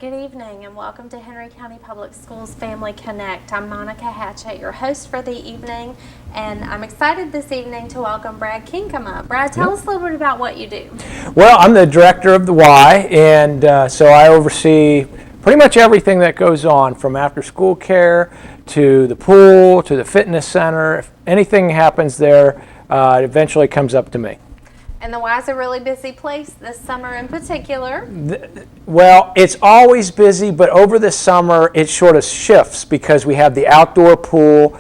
Good evening and welcome to Henry County Public Schools Family Connect. I'm Monica Hatchett, your host for the evening, and I'm excited this evening to welcome Brad Kinkema. Brad, tell us a little bit about what you do. Well, I'm the director of the Y, and so I oversee pretty much everything that goes on, from after-school care to the pool to the fitness center. If anything happens there, it eventually comes up to me. And the Y is a really busy place this summer in particular. Well, it's always busy, but over the summer it sort of shifts because we have the outdoor pool,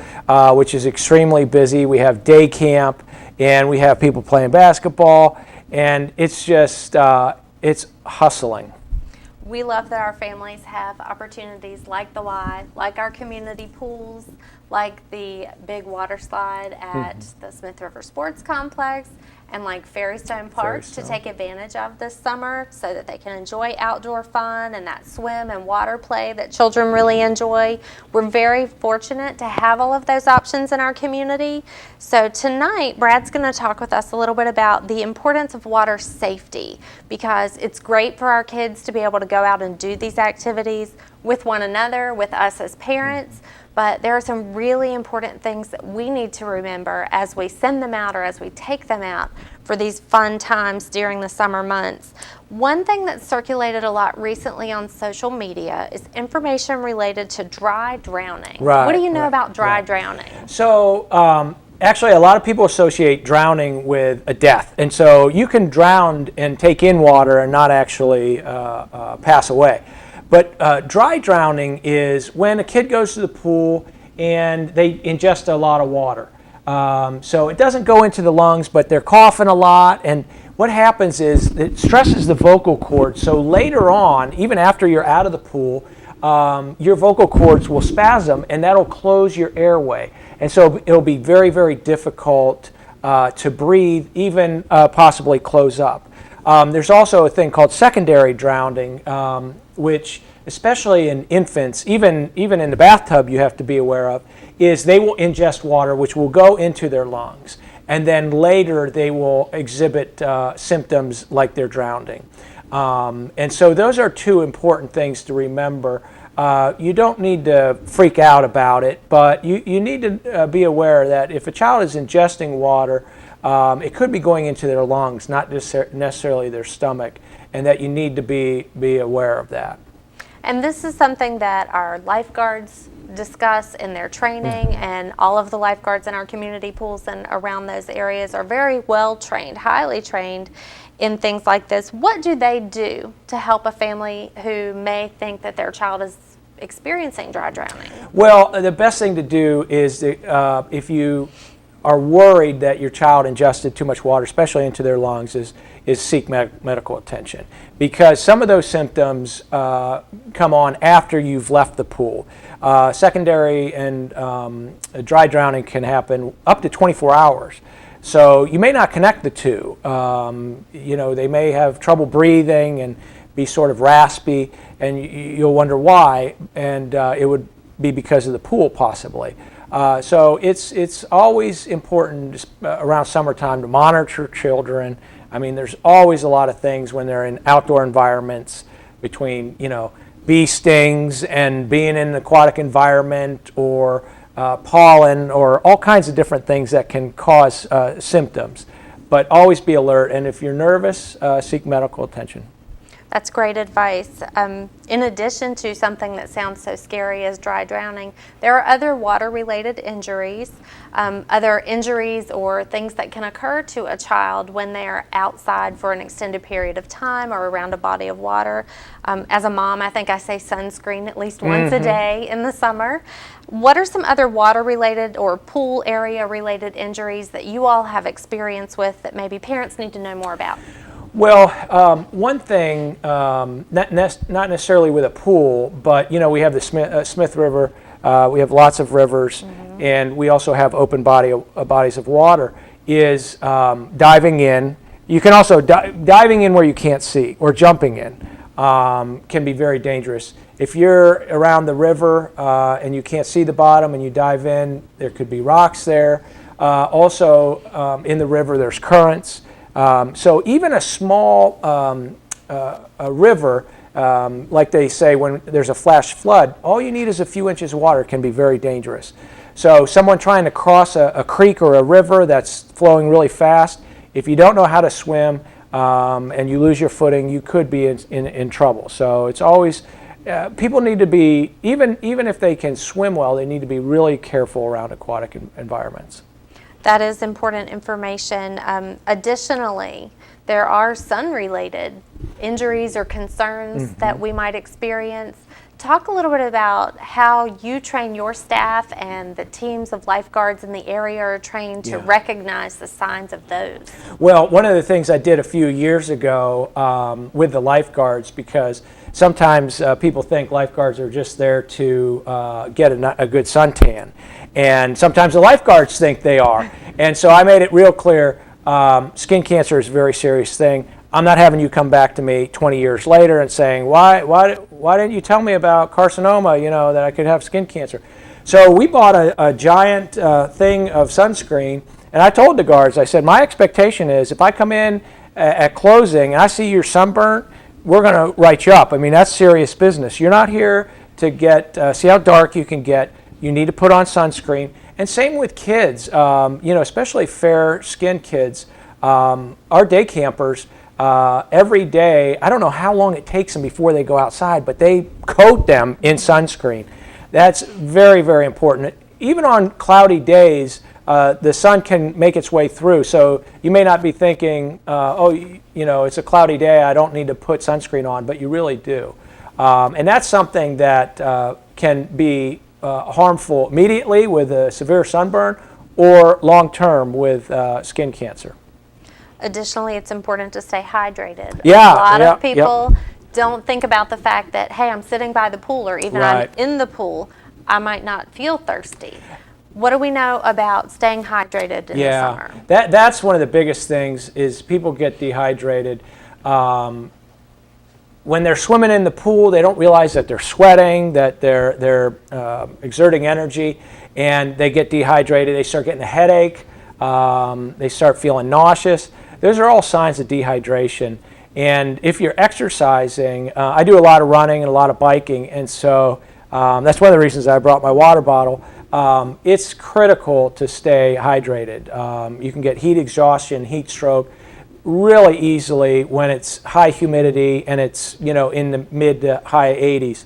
which is extremely busy. We have day camp, and we have people playing basketball, and it's just, it's hustling. We love that our families have opportunities like the Y, like our community pools, like the big water slide at the Smith River Sports Complex, and like Ferrystone Park to take advantage of this summer so that they can enjoy outdoor fun and that swim and water play that children really enjoy. We're very fortunate to have all of those options in our community. So tonight, Brad's going to talk with us a little bit about the importance of water safety, because it's great for our kids to be able to go out and do these activities with one another, with us as parents. But there are some really important things that we need to remember as we send them out or as we take them out for these fun times during the summer months. One thing that's circulated a lot recently on social media is information related to dry drowning. Right, what do you know about dry drowning? So actually a lot of people associate drowning with a death. And so you can drown and take in water and not actually pass away. But dry drowning is when a kid goes to the pool and they ingest a lot of water. So it doesn't go into the lungs, but they're coughing a lot. And what happens is it stresses the vocal cords. So later on, even after you're out of the pool, your vocal cords will spasm, and that'll close your airway. And so it'll be very, very difficult to breathe, even possibly close up. There's also a thing called secondary drowning, which, especially in infants, even in the bathtub you have to be aware of, is they will ingest water which will go into their lungs, and then later they will exhibit symptoms like they're drowning. And so those are two important things to remember. You don't need to freak out about it, but you need to be aware that if a child is ingesting water, it could be going into their lungs, not necessarily their stomach, and that you need to be aware of that. And this is something that our lifeguards discuss in their training, and all of the lifeguards in our community pools and around those areas are very well trained, highly trained in things like this. What do they do to help a family who may think that their child is experiencing dry drowning? Well, the best thing to do is if you are worried that your child ingested too much water, especially into their lungs, is seek medical attention, because some of those symptoms come on after you've left the pool. Secondary and dry drowning can happen up to 24 hours. So you may not connect the two. They may have trouble breathing and be sort of raspy, and you'll wonder why, and it would be because of the pool possibly. So it's always important around summertime to monitor children. I mean, there's always a lot of things when they're in outdoor environments, between bee stings and being in an aquatic environment, or pollen, or all kinds of different things that can cause symptoms. But always be alert, and if you're nervous, seek medical attention. That's great advice. In addition to something that sounds so scary as dry drowning, there are other water-related injuries, other injuries or things that can occur to a child when they're outside for an extended period of time or around a body of water. As a mom, I think I say sunscreen at least once a day in the summer. What are some other water-related or pool area-related injuries that you all have experience with that maybe parents need to know more about? Well, one thing, not necessarily with a pool, but we have the Smith River. We have lots of rivers, and we also have open bodies of water. Is diving in. You can also diving in where you can't see, or jumping in, can be very dangerous. If you're around the river and you can't see the bottom and you dive in, there could be rocks there. Also, in the river, there's currents. So even a small a river like they say, when there's a flash flood, all you need is a few inches of water. It can be very dangerous. So someone trying to cross a creek or a river that's flowing really fast, if you don't know how to swim and you lose your footing, you could be in trouble. So it's always, people need to be, even if they can swim well, they need to be really careful around aquatic environments. That is important information. Additionally, there are sun-related injuries or concerns that we might experience. Talk a little bit about how you train your staff and the teams of lifeguards in the area are trained to recognize the signs of those. Well, one of the things I did a few years ago with the lifeguards, because sometimes people think lifeguards are just there to get a good suntan. And sometimes the lifeguards think they are. And so I made it real clear, skin cancer is a very serious thing. I'm not having you come back to me 20 years later and saying, why didn't you tell me about carcinoma, that I could have skin cancer? So we bought a giant thing of sunscreen, and I told the guards, I said, my expectation is if I come in at closing and I see you're sunburnt, we're going to write you up. I mean, that's serious business. You're not here to get, see how dark you can get. You need to put on sunscreen. And same with kids, especially fair-skinned kids. Our day campers, every day, I don't know how long it takes them before they go outside, but they coat them in sunscreen. That's very, very important. Even on cloudy days, the sun can make its way through. So you may not be thinking, it's a cloudy day, I don't need to put sunscreen on, but you really do. And that's something that can be harmful immediately with a severe sunburn or long-term with skin cancer. Additionally, it's important to stay hydrated. Yeah, a lot of people don't think about the fact that, hey, I'm sitting by the pool, or even I'm in the pool, I might not feel thirsty. What do we know about staying hydrated in the summer? That's one of the biggest things is people get dehydrated. When they're swimming in the pool, they don't realize that they're sweating, that they're exerting energy, and they get dehydrated. They start getting a headache. They start feeling nauseous. Those are all signs of dehydration. And if you're exercising, I do a lot of running and a lot of biking, and so that's one of the reasons I brought my water bottle. It's critical to stay hydrated. You can get heat exhaustion, heat stroke really easily when it's high humidity and it's in the mid to high 80s.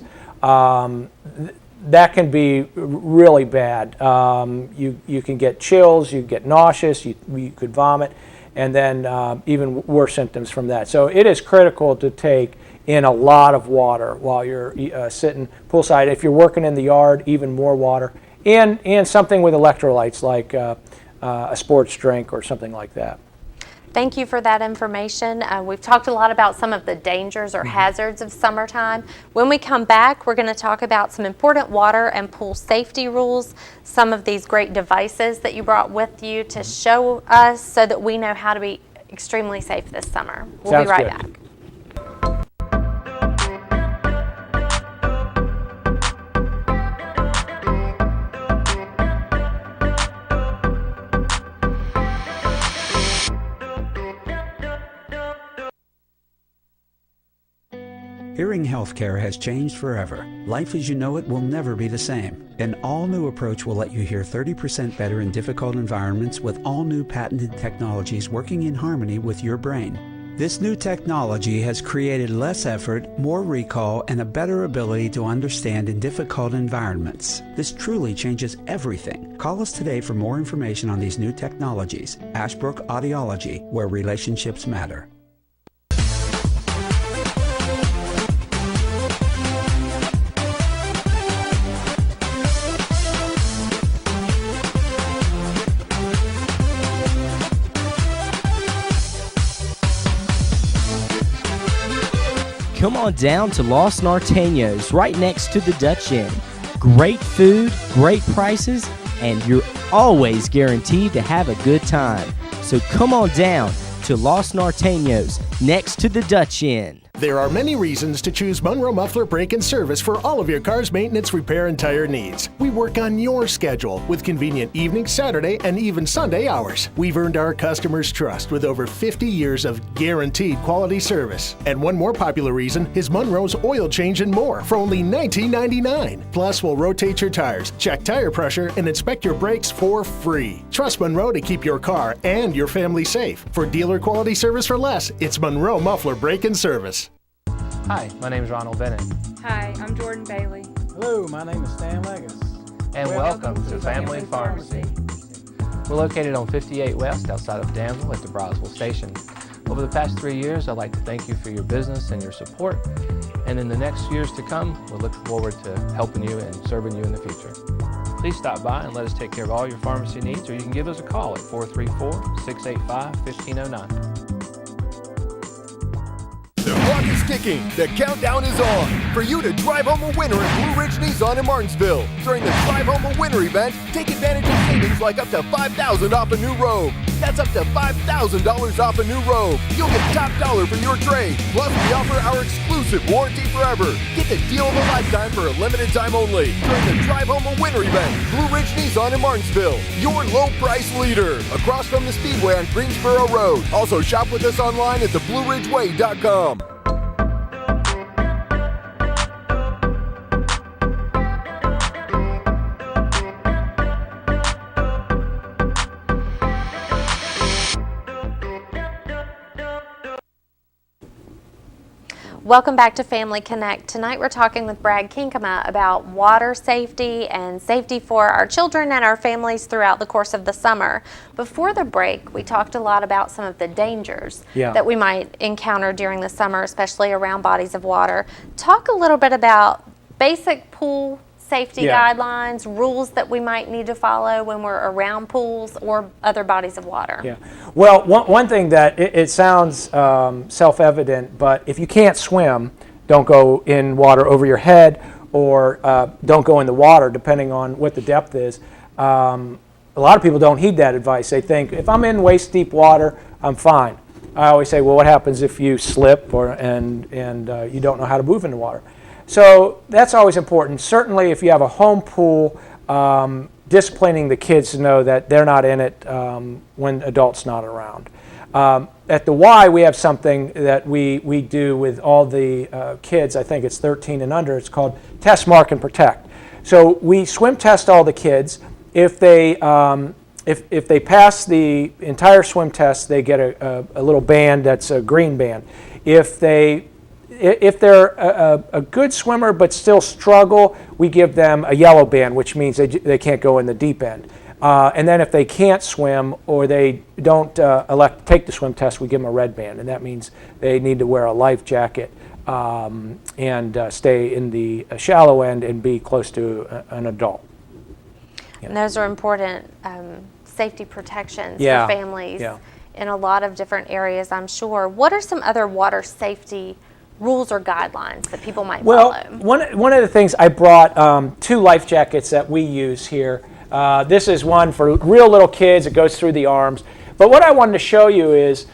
That can be really bad. You can get chills, you get nauseous, you could vomit, and then even worse symptoms from that. So it is critical to take in a lot of water while you're sitting poolside. If you're working in the yard, even more water, and something with electrolytes like a sports drink or something like that. Thank you for that information. We've talked a lot about some of the dangers or hazards of summertime. When we come back, we're going to talk about some important water and pool safety rules, some of these great devices that you brought with you to show us so that we know how to be extremely safe this summer. We'll be right back. Hearing healthcare has changed forever. Life as you know it will never be the same. An all-new approach will let you hear 30% better in difficult environments with all-new patented technologies working in harmony with your brain. This new technology has created less effort, more recall, and a better ability to understand in difficult environments. This truly changes everything. Call us today for more information on these new technologies. Ashbrook Audiology, where relationships matter. Come on down to Los Norteños, right next to the Dutch Inn. Great food, great prices, and you're always guaranteed to have a good time. So come on down to Los Norteños, next to the Dutch Inn. There are many reasons to choose Monroe Muffler Brake and Service for all of your car's maintenance, repair, and tire needs. We work on your schedule with convenient evening, Saturday, and even Sunday hours. We've earned our customers' trust with over 50 years of guaranteed quality service. And one more popular reason is Monroe's oil change and more for only $19.99. Plus, we'll rotate your tires, check tire pressure, and inspect your brakes for free. Trust Monroe to keep your car and your family safe. For dealer quality service for less, it's Monroe Muffler Brake and Service. Hi, my name is Ronald Bennett. Hi, I'm Jordan Bailey. Hello, my name is Stan Leggis. And welcome to Family Pharmacy. We're located on 58 West outside of Danville at the Brownsville Station. Over the past 3 years, I'd like to thank you for your business and your support. And in the next years to come, we're looking forward to helping you and serving you in the future. Please stop by and let us take care of all your pharmacy needs, or you can give us a call at 434-685-1509. The clock is ticking. The countdown is on for you to drive home a winner at Blue Ridge Nissan in Martinsville. During the Drive Home a Winner event, take advantage of savings like up to $5,000 off a new Rogue. That's up to $5,000 off a new Rogue. You'll get top dollar for your trade. Plus, we offer our exclusive warranty forever. Get the deal of a lifetime for a limited time only. During the Drive Home a Winner event, Blue Ridge Nissan in Martinsville, your low price leader. Across from the Speedway on Greensboro Road. Also, shop with us online at theblueridgeway.com. Welcome back to Family Connect. Tonight we're talking with Brad Kinkema about water safety and safety for our children and our families throughout the course of the summer. Before the break, we talked a lot about some of the dangers that we might encounter during the summer, especially around bodies of water. Talk a little bit about basic pool safety guidelines, rules that we might need to follow when we're around pools or other bodies of water. Yeah. Well, one thing that it sounds self-evident, but if you can't swim, don't go in water over your head, or don't go in the water, depending on what the depth is. A lot of people don't heed that advice. They think, if I'm in waist-deep water, I'm fine. I always say, well, what happens if you slip and you don't know how to move in the water? So that's always important. Certainly if you have a home pool, disciplining the kids to know that they're not in it when adults not around. At the Y, we have something that we do with all the kids. I think it's 13 and under. It's called Test, Mark, and Protect. So we swim test all the kids. If they pass the entire swim test, they get a little band that's a green band. If they're a good swimmer but still struggle, we give them a yellow band, which means they can't go in the deep end. And then if they can't swim or they don't elect to take the swim test, we give them a red band, and that means they need to wear a life jacket and stay in the shallow end and be close to an adult. And those are important safety protections for families in a lot of different areas, I'm sure. What are some other water safety rules or guidelines that people might follow? Well, one of the things, I brought 2 life jackets that we use here. This is one for real little kids. It goes through the arms. But what I wanted to show you is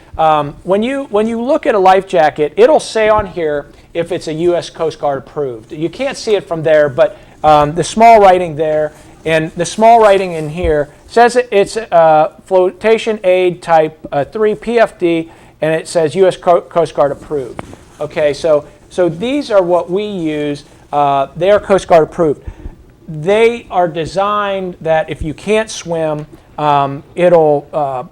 when you look at a life jacket, it'll say on here if it's a U.S. Coast Guard approved. You can't see it from there, but the small writing there and the small writing in here says it's flotation aid type 3 PFD, and it says U.S. Coast Guard approved. Okay, so these are what we use. They are Coast Guard approved. They are designed that if you can't swim, it'll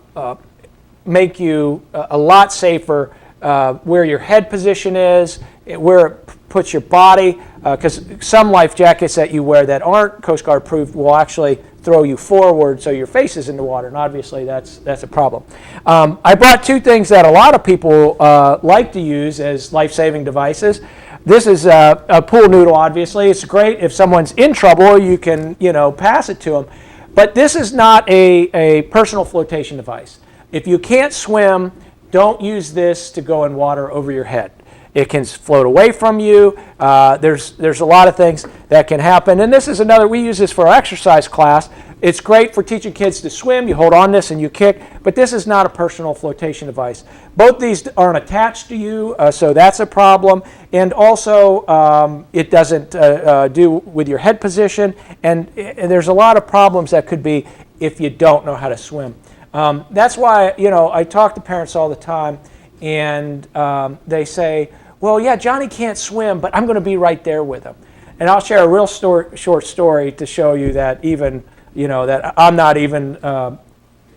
make you a lot safer where your head position is, where it puts your body, because some life jackets that you wear that aren't Coast Guard approved will actually throw you forward so your face is in the water, and obviously that's a problem. I brought 2 things that a lot of people like to use as life-saving devices. This is a pool noodle, obviously. It's great if someone's in trouble, you can pass it to them. But this is not a personal flotation device. If you can't swim, don't use this to go in water over your head. It can float away from you. There's a lot of things that can happen. And this is another, we use this for our exercise class, It's great for teaching kids to swim. You hold on this and you kick, but this is not a personal flotation device. Both these aren't attached to you, so that's a problem. And also, it doesn't do with your head position, and there's a lot of problems that could be if you don't know how to swim. That's why, I talk to parents all the time, and they say, well, yeah, Johnny can't swim, but I'm going to be right there with him. And I'll share a real short story to show you that even, that I'm not even,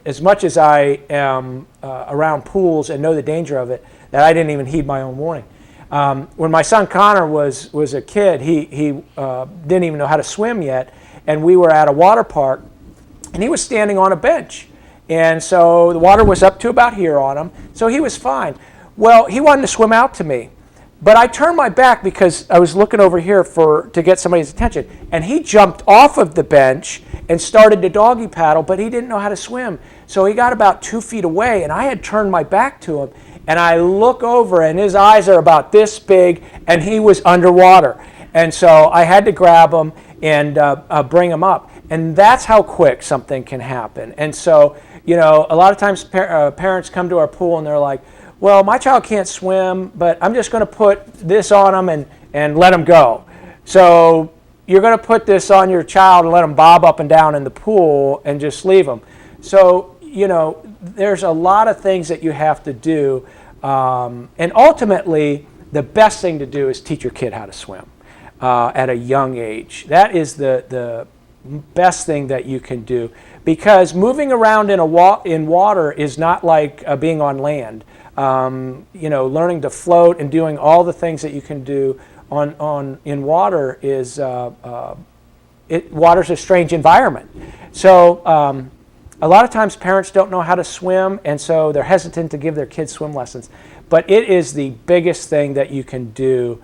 as much as I am around pools and know the danger of it, that I didn't even heed my own warning. When my son Connor was a kid, he didn't even know how to swim yet, and we were at a water park, and he was standing on a bench. And so the water was up to about here on him, so he was fine. Well, he wanted to swim out to me. But I turned my back because I was looking over here to get somebody's attention. And he jumped off of the bench and started to doggy paddle, but he didn't know how to swim. So he got about 2 feet away, and I had turned my back to him. And I look over, and his eyes are about this big, and he was underwater. And so I had to grab him and bring him up. And that's how quick something can happen. And so, a lot of times parents come to our pool, and they're like, well, my child can't swim, but I'm just going to put this on him and let him go. So you're going to put this on your child and let him bob up and down in the pool and just leave him. So, there's a lot of things that you have to do. And ultimately, the best thing to do is teach your kid how to swim at a young age. That is the best thing that you can do, because moving around in water is not like being on land. Learning to float and doing all the things that you can do in water is water's a strange environment. So a lot of times parents don't know how to swim, and so they're hesitant to give their kids swim lessons. But it is the biggest thing that you can do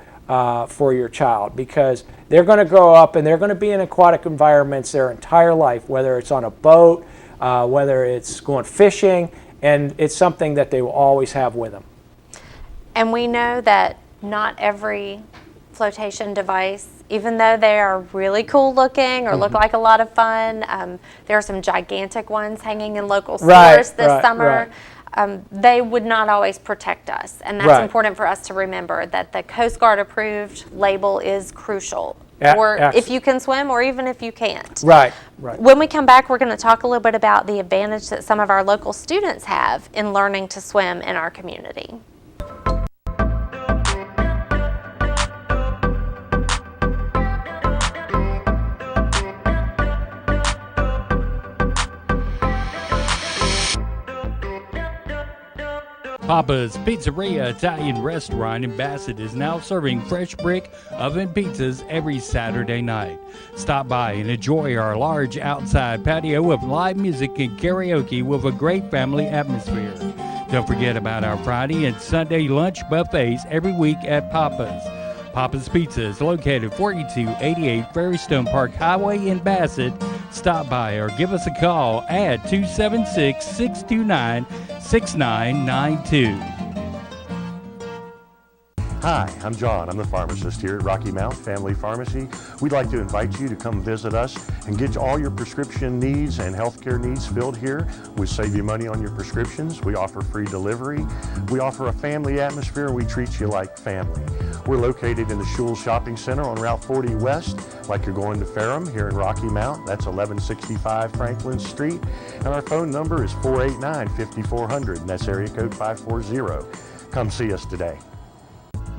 for your child, because they're going to grow up and they're going to be in aquatic environments their entire life, whether it's on a boat, whether it's going fishing. And it's something that they will always have with them. And we know that not every flotation device, even though they are really cool looking or look like a lot of fun, there are some gigantic ones hanging in local stores this summer. They would not always protect us. And that's important for us to remember, that the Coast Guard approved label is crucial. Or if you can swim, or even if you can't. Right. When we come back, we're going to talk a little bit about the advantage that some of our local students have in learning to swim in our community. Papa's Pizzeria Italian Restaurant in Bassett is now serving fresh brick oven pizzas every Saturday night. Stop by and enjoy our large outside patio with live music and karaoke with a great family atmosphere. Don't forget about our Friday and Sunday lunch buffets every week at Papa's. Papa's Pizza is located 4288 Ferrystone Park Highway in Bassett. Stop by or give us a call at 276-629-6992. Hi, I'm John. I'm the pharmacist here at Rocky Mount Family Pharmacy. We'd like to invite you to come visit us and get all your prescription needs and healthcare needs filled here. We save you money on your prescriptions. We offer free delivery. We offer a family atmosphere, and we treat you like family. We're located in the Schulz Shopping Center on Route 40 West, like you're going to Ferrum here in Rocky Mount. That's 1165 Franklin Street. And our phone number is 489-5400, and that's area code 540. Come see us today.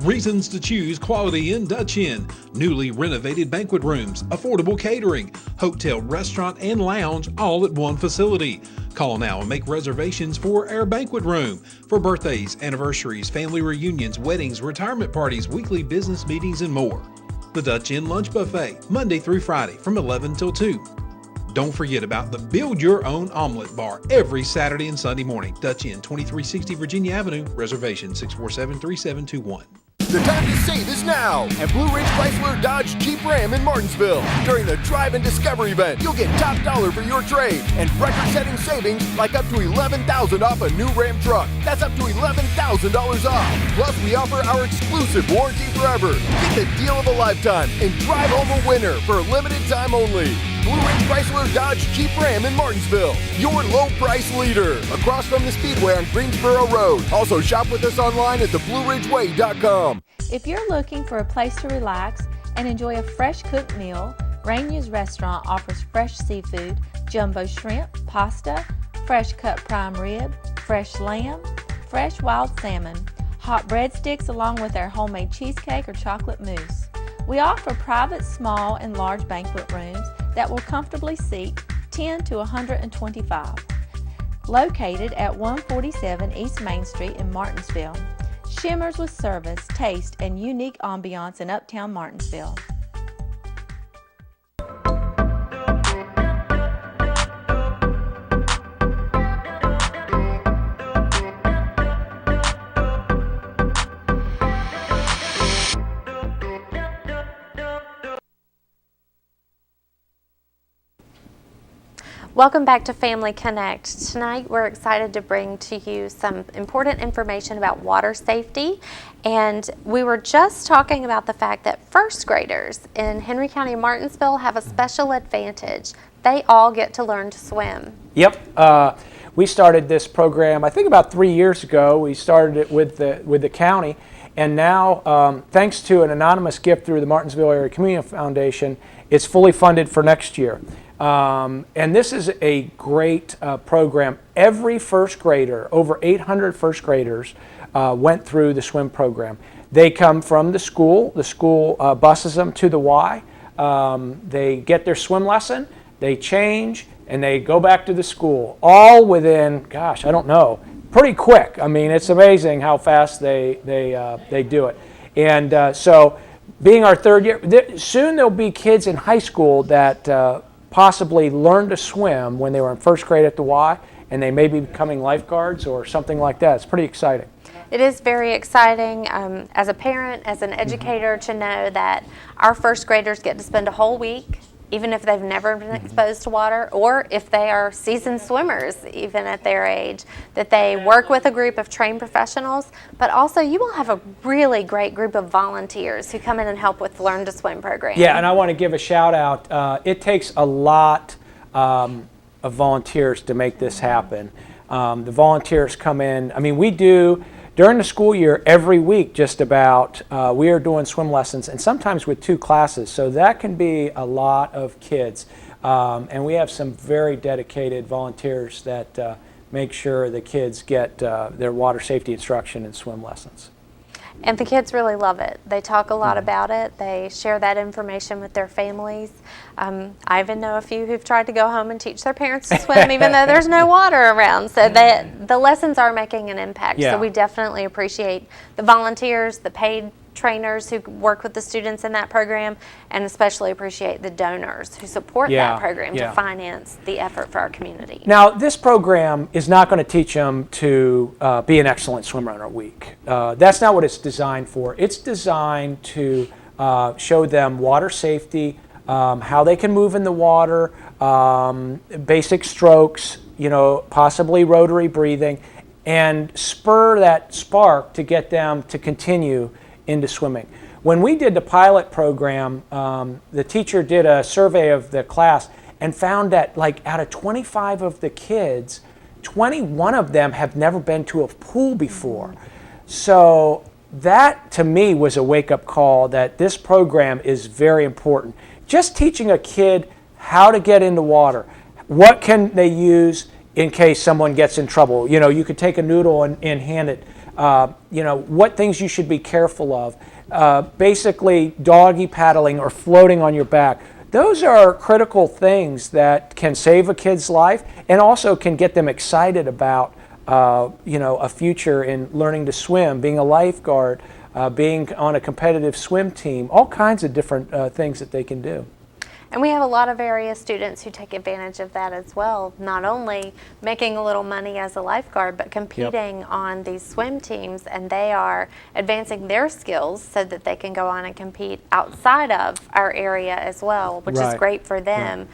Reasons to choose quality in Dutch Inn. Newly renovated banquet rooms, affordable catering, hotel, restaurant, and lounge all at one facility. Call now and make reservations for our banquet room. For birthdays, anniversaries, family reunions, weddings, retirement parties, weekly business meetings, and more. The Dutch Inn Lunch Buffet, Monday through Friday from 11 till 2. Don't forget about the Build Your Own Omelet Bar every Saturday and Sunday morning. Dutch Inn, 2360 Virginia Avenue. Reservation 647-3721. The time to save is now at Blue Ridge Chrysler Dodge Jeep Ram in Martinsville. During the Drive and Discover event, you'll get top dollar for your trade and record-setting savings like up to $11,000 off a new Ram truck. That's up to $11,000 off. Plus, we offer our exclusive warranty forever. Get the deal of a lifetime and drive home a winner for a limited time only. Blue Ridge Chrysler Dodge Jeep Ram in Martinsville, your low price leader, across from the Speedway on Greensboro Road. Also shop with us online at theblueridgeway.com. If you're looking for a place to relax and enjoy a fresh cooked meal, Rainier's Restaurant offers fresh seafood, jumbo shrimp, pasta, fresh cut prime rib, fresh lamb, fresh wild salmon, hot breadsticks along with our homemade cheesecake or chocolate mousse. We offer private, small, and large banquet rooms that will comfortably seat 10 to 125. Located at 147 East Main Street in Martinsville, shimmers with service, taste, and unique ambiance in Uptown Martinsville. Welcome back to Family Connect. Tonight we're excited to bring to you some important information about water safety, and we were just talking about the fact that first graders in Henry County and Martinsville have a special advantage. They all get to learn to swim. Yep. We started this program, I think about 3 years ago. We started it with the county, and now thanks to an anonymous gift through the Martinsville Area Community Foundation, it's fully funded for next year. And this is a great program. Every first grader, over 800 first graders, went through the swim program. They come from the school buses them to the Y. They get their swim lesson, they change, and they go back to the school, all within, gosh, I don't know, pretty quick. I mean, it's amazing how fast they do it. And so being our third year, soon there'll be kids in high school that possibly learned to swim when they were in first grade at the Y, and they may be becoming lifeguards or something like that. It's pretty exciting. It is very exciting as a parent, as an educator, to know that our first graders get to spend a whole week, even if they've never been exposed to water, or if they are seasoned swimmers, even at their age, that they work with a group of trained professionals, but also you will have a really great group of volunteers who come in and help with the Learn to Swim program. Yeah, and I want to give a shout out. It takes a lot of volunteers to make this happen. The volunteers come in, I mean, we do, during the school year, every week just about, we are doing swim lessons, and sometimes with 2 classes, so that can be a lot of kids. And we have some very dedicated volunteers that make sure the kids get their water safety instruction and swim lessons. And the kids really love it. They talk a lot about it. They share that information with their families. I even know a few who've tried to go home and teach their parents to swim even though there's no water around. So the lessons are making an impact. Yeah. So we definitely appreciate the volunteers, the paid trainers who work with the students in that program, and especially appreciate the donors who support that program to finance the effort for our community. Now, this program is not going to teach them to be an excellent swimmer in a week. That's not what it's designed for. It's designed to show them water safety, how they can move in the water, basic strokes, possibly rotary breathing, and spur that spark to get them to continue into swimming. When we did the pilot program, the teacher did a survey of the class and found that out of 25 of the kids, 21 of them have never been to a pool before. So that to me was a wake-up call that this program is very important. Just teaching a kid how to get into water, what can they use in case someone gets in trouble. You could take a noodle and hand it. What things you should be careful of. Basically, doggy paddling or floating on your back. Those are critical things that can save a kid's life and also can get them excited about, a future in learning to swim, being a lifeguard, being on a competitive swim team, all kinds of different things that they can do. And we have a lot of area students who take advantage of that as well, not only making a little money as a lifeguard, but competing on these swim teams, and they are advancing their skills so that they can go on and compete outside of our area as well, which is great for them.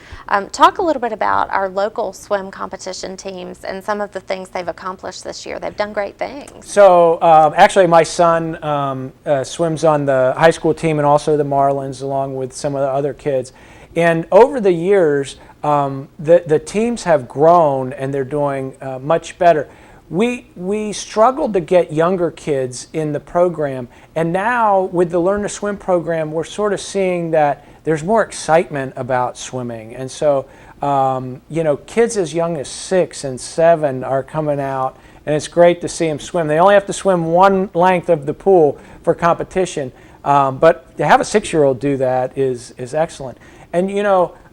Talk a little bit about our local swim competition teams and some of the things they've accomplished this year. They've done great things. So actually my son swims on the high school team and also the Marlins along with some of the other kids. And over the years, the teams have grown and they're doing much better. We struggled to get younger kids in the program, and now with the Learn to Swim program, we're sort of seeing that there's more excitement about swimming. And so, kids as young as 6 and 7 are coming out, and it's great to see them swim. They only have to swim one length of the pool for competition, but to have a 6-year-old do that is excellent. And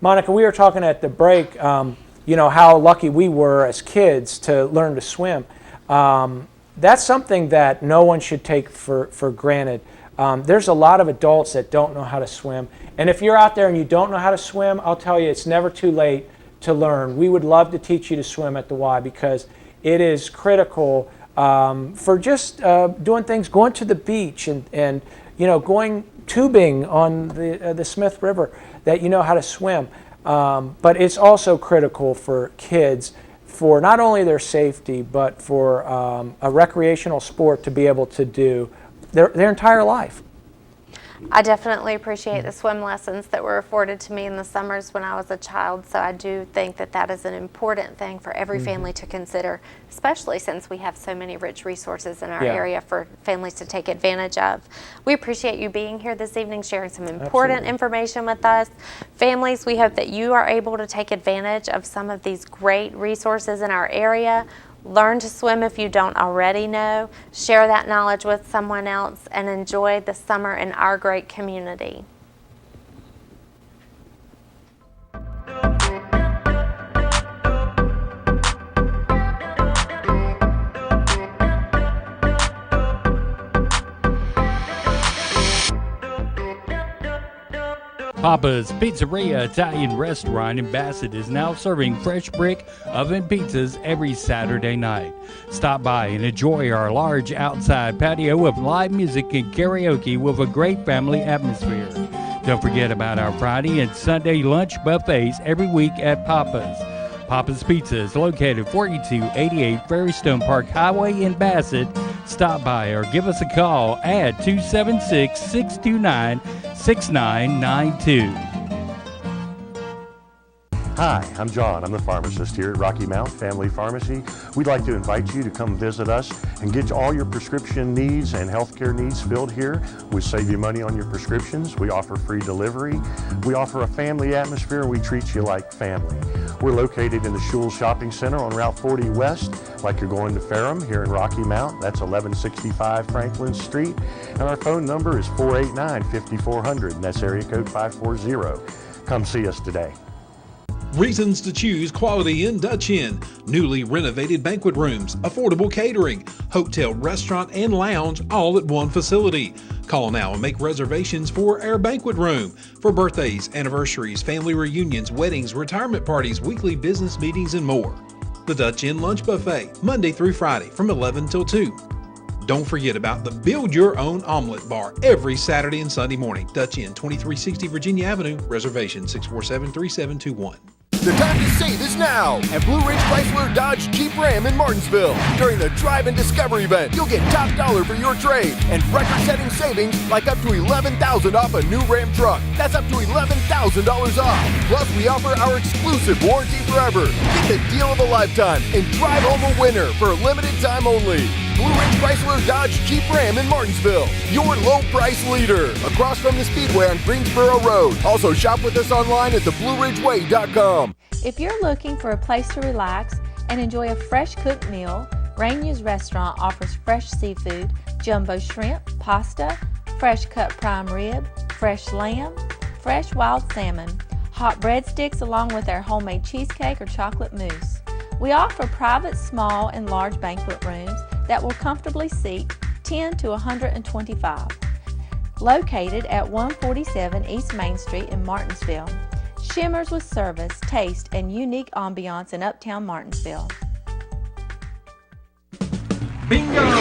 Monica, we were talking at the break, how lucky we were as kids to learn to swim. That's something that no one should take for granted. There's a lot of adults that don't know how to swim. And if you're out there and you don't know how to swim, I'll tell you, it's never too late to learn. We would love to teach you to swim at the Y because it is critical for just doing things, going to the beach and going tubing on the Smith River, that you know how to swim. But it's also critical for kids for not only their safety, but for a recreational sport to be able to do their entire life. I definitely appreciate the swim lessons that were afforded to me in the summers when I was a child, so I do think that that is an important thing for every family to consider, especially since we have so many rich resources in our area for families to take advantage of. We appreciate you being here this evening, sharing some important information with us. Families, we hope that you are able to take advantage of some of these great resources in our area. Learn to swim if you don't already know. Share that knowledge with someone else and enjoy the summer in our great community. Papa's Pizzeria Italian Restaurant in Bassett is now serving fresh brick oven pizzas every Saturday night. Stop by and enjoy our large outside patio with live music and karaoke with a great family atmosphere. Don't forget about our Friday and Sunday lunch buffets every week at Papa's. Papa's Pizza is located 4288 Ferrystone Park Highway in Bassett. Stop by or give us a call at 276-629-6992. Hi, I'm John. I'm the pharmacist here at Rocky Mount Family Pharmacy. We'd like to invite you to come visit us and get all your prescription needs and healthcare needs filled here. We save you money on your prescriptions. We offer free delivery. We offer a family atmosphere, and we treat you like family. We're located in the Schulz Shopping Center on Route 40 West, like you're going to Ferrum here in Rocky Mount. That's 1165 Franklin Street. And our phone number is 489-5400, and that's area code 540. Come see us today. Reasons to choose quality in Dutch Inn. Newly renovated banquet rooms, affordable catering, hotel, restaurant, and lounge all at one facility. Call now and make reservations for our banquet room for birthdays, anniversaries, family reunions, weddings, retirement parties, weekly business meetings, and more. The Dutch Inn Lunch Buffet, Monday through Friday from 11 till 2. Don't forget about the Build Your Own Omelet Bar every Saturday and Sunday morning. Dutch Inn, 2360 Virginia Avenue. Reservation 647-3721. The time to save is now at Blue Ridge Chrysler Dodge Jeep Ram in Martinsville. During the Drive and Discover event, you'll get top dollar for your trade and record-setting savings like up to $11,000 off a new Ram truck. That's up to $11,000 off. Plus, we offer our exclusive warranty forever. Get the deal of a lifetime and drive home a winner for a limited time only. Blue Ridge Chrysler Dodge Jeep Ram in Martinsville, your low price leader, across from the Speedway on Greensboro Road. Also shop with us online at theblueridgeway.com. If you're looking for a place to relax and enjoy a fresh cooked meal, Rainier's Restaurant offers fresh seafood, jumbo shrimp, pasta, fresh cut prime rib, fresh lamb, fresh wild salmon, hot breadsticks along with our homemade cheesecake or chocolate mousse. We offer private, small, and large banquet rooms that will comfortably seat 10 to 125. Located at 147 East Main Street in Martinsville, shimmers with service, taste, and unique ambiance in Uptown Martinsville. Bingo!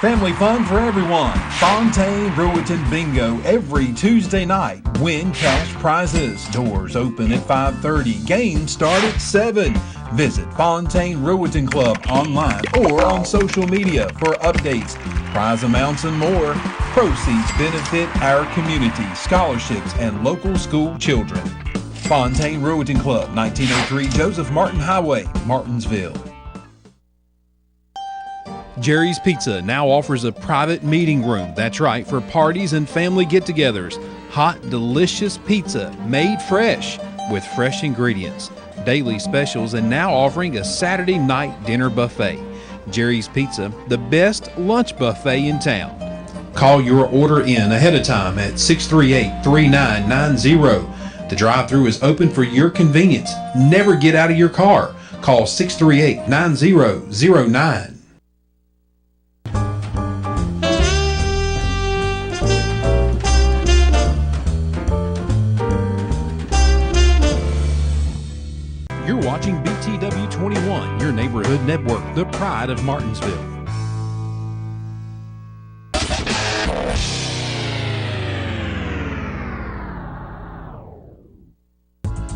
Family fun for everyone. Fontaine Rowitton Bingo every Tuesday night. Win cash prizes. Doors open at 5:30. Games start at 7. Visit Fontaine Rowitton Club online or on social media for updates, prize amounts, and more. Proceeds benefit our community, scholarships, and local school children. Fontaine Rowington Club, 1903 Joseph Martin Highway, Martinsville. Jerry's Pizza now offers a private meeting room. That's right, for parties and family get-togethers. Hot, delicious pizza made fresh with fresh ingredients. Daily specials, and now offering a Saturday night dinner buffet. Jerry's Pizza, the best lunch buffet in town. Call your order in ahead of time at 638-3990. The drive-thru is open for your convenience. Never get out of your car. Call 638-9009. You're watching BTW 21, your neighborhood network, the pride of Martinsville.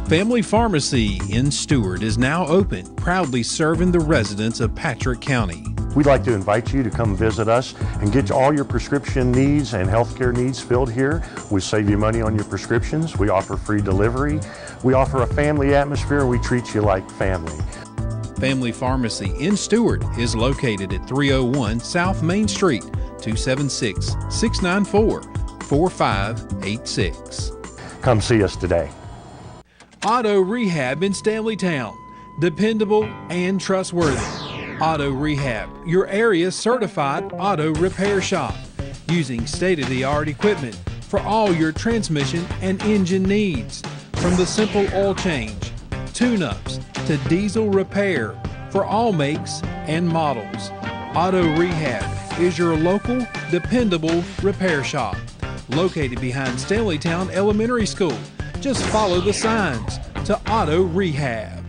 Family Pharmacy in Stewart is now open, proudly serving the residents of Patrick County. We'd like to invite you to come visit us and get all your prescription needs and healthcare needs filled here. We save you money on your prescriptions. We offer free delivery. We offer a family atmosphere. We treat you like family. Family Pharmacy in Stewart is located at 301 South Main Street, 276-694-4586. Come see us today. Auto Rehab in Stanleytown, dependable and trustworthy. Auto Rehab, your area's certified auto repair shop, using state-of-the-art equipment for all your transmission and engine needs. From the simple oil change, tune-ups, to diesel repair for all makes and models. Auto Rehab is your local, dependable repair shop, located behind Stanleytown Elementary School. Just follow the signs to Auto Rehab.